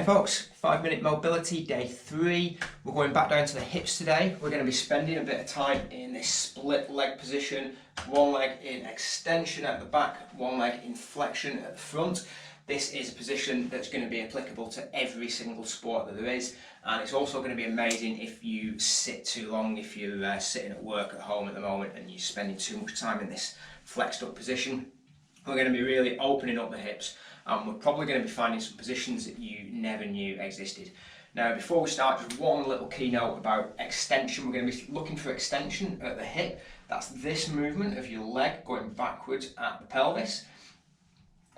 Hey folks, 5-minute mobility, day 3. We're going back down to the hips today. We're going to be spending a bit of time in this split leg position. One leg in extension at the back, one leg in flexion at the front. This is a position that's going to be applicable to every single sport that there is, and it's also going to be amazing if you sit too long, if you're sitting at work at home at the moment and you're spending too much time in this flexed up position. We're going to be really opening up the hips, and we're probably going to be finding some positions that you never knew existed. Now, before we start, just one little keynote about extension. We're going to be looking for extension at the hip. That's this movement of your leg going backwards at the pelvis.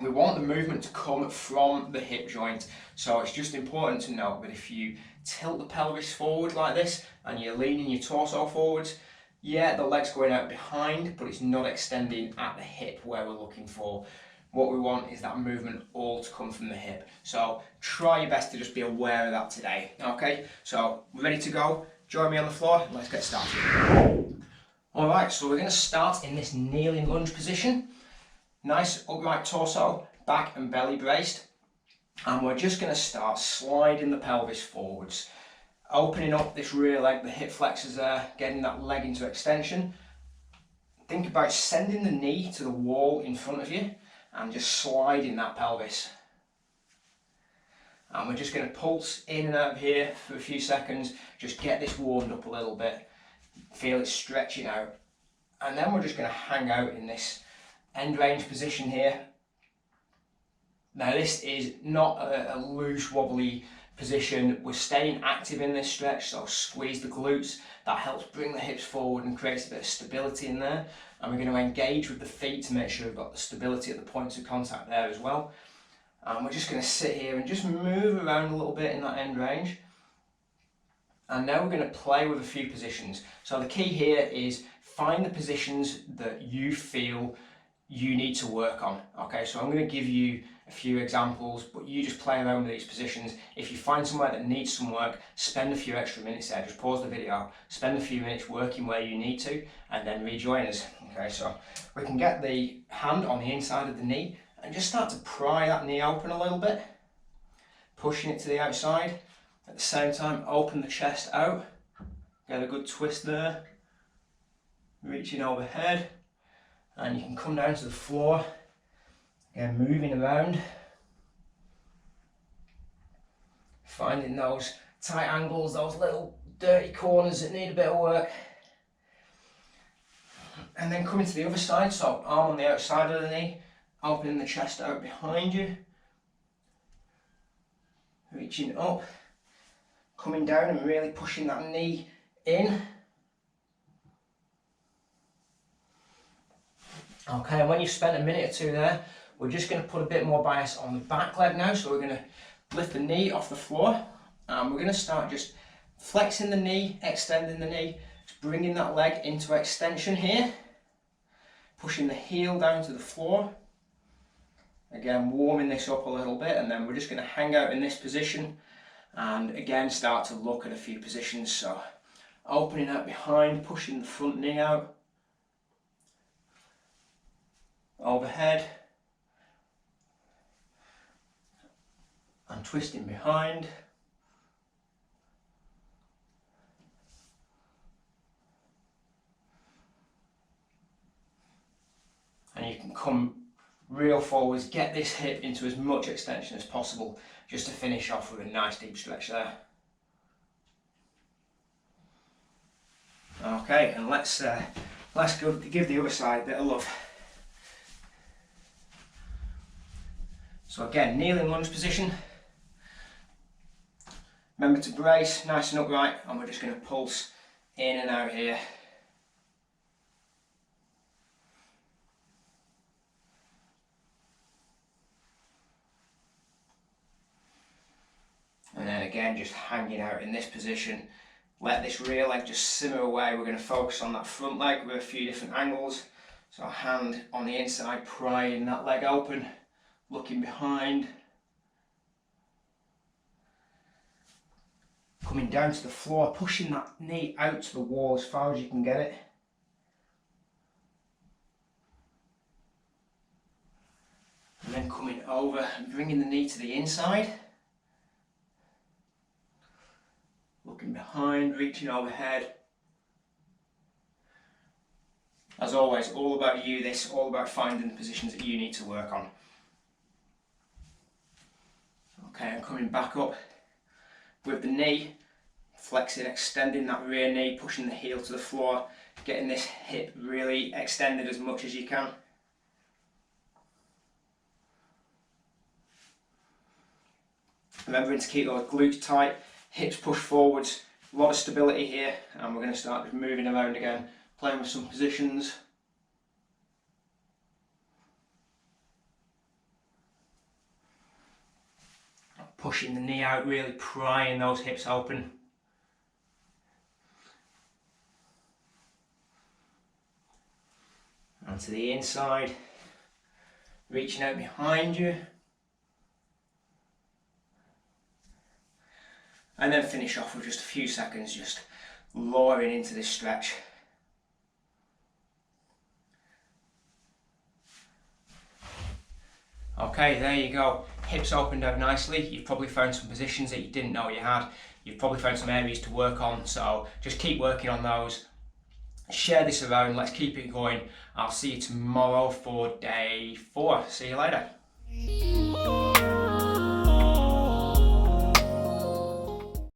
We want the movement to come from the hip joint, so it's just important to note that if you tilt the pelvis forward like this and you're leaning your torso forwards, yeah, the leg's going out behind, but it's not extending at the hip where we're looking for. What we want is that movement all to come from the hip. So try your best to just be aware of that today. Okay, so we're ready to go. Join me on the floor and let's get started. Alright, so we're going to start in this kneeling lunge position. Nice upright torso, back and belly braced. And we're just going to start sliding the pelvis forwards. Opening up this rear leg, the hip flexors there, getting that leg into extension. Think about sending the knee to the wall in front of you and just sliding that pelvis. And we're just going to pulse in and out of here for a few seconds, just get this warmed up a little bit, feel it stretching out. And then we're just going to hang out in this end range position here. Now this is not a loose wobbly position. We're staying active in this stretch, so squeeze the glutes. That helps bring the hips forward and creates a bit of stability in there. And we're going to engage with the feet to make sure we've got the stability at the points of contact there as well. And we're just going to sit here and just move around a little bit in that end range. And now we're going to play with a few positions. So the key here is find the positions that you feel you need to work on. Okay, so I'm going to give you a few examples, but you just play around with these positions. If you find somewhere that needs some work, spend a few extra minutes there. Just pause the video, spend a few minutes working where you need to, and then rejoin us. Okay, so we can get the hand on the inside of the knee and just start to pry that knee open a little bit, pushing it to the outside. At the same time, open the chest out, get a good twist there, reaching overhead, and you can come down to the floor. Again, moving around, finding those tight angles, those little dirty corners that need a bit of work. And then coming to the other side, so arm on the outside of the knee, opening the chest out behind you, reaching up, coming down and really pushing that knee in. Okay, and when you've spent a minute or two there, we're just going to put a bit more bias on the back leg now. So we're going to lift the knee off the floor, and we're going to start just flexing the knee, extending the knee, just bringing that leg into extension here, pushing the heel down to the floor. Again, warming this up a little bit, and then we're just going to hang out in this position and again start to look at a few positions. So opening out behind, pushing the front knee out, overhead, and twisting behind. And you can come real forwards, get this hip into as much extension as possible, just to finish off with a nice deep stretch there. Okay, and let's give the other side a bit of love. So again, kneeling lunge position. Remember to brace nice and upright, and we're just going to pulse in and out here. And then again, just hanging out in this position. Let this rear leg just simmer away. We're going to focus on that front leg with a few different angles. So hand on the inside, prying that leg open, looking behind. Coming down to the floor, pushing that knee out to the wall as far as you can get it. And then coming over and bringing the knee to the inside. behind, reaching overhead. As always, all about you, this, all about finding the positions that you need to work on. Okay, I'm coming back up with the knee, flexing, extending that rear knee, pushing the heel to the floor, getting this hip really extended as much as you can. Remembering to keep those glutes tight, hips push forwards, a lot of stability here, and we're going to start just moving around again, playing with some positions. Pushing the knee out, really prying those hips open. And to the inside, reaching out behind you. And then finish off with just a few seconds, just lowering into this stretch. Okay, there you go. Hips opened out nicely. You've probably found some positions that you didn't know you had. You've probably found some areas to work on, so just keep working on those. Share this around, let's keep it going. I'll see you tomorrow for day 4. See you later.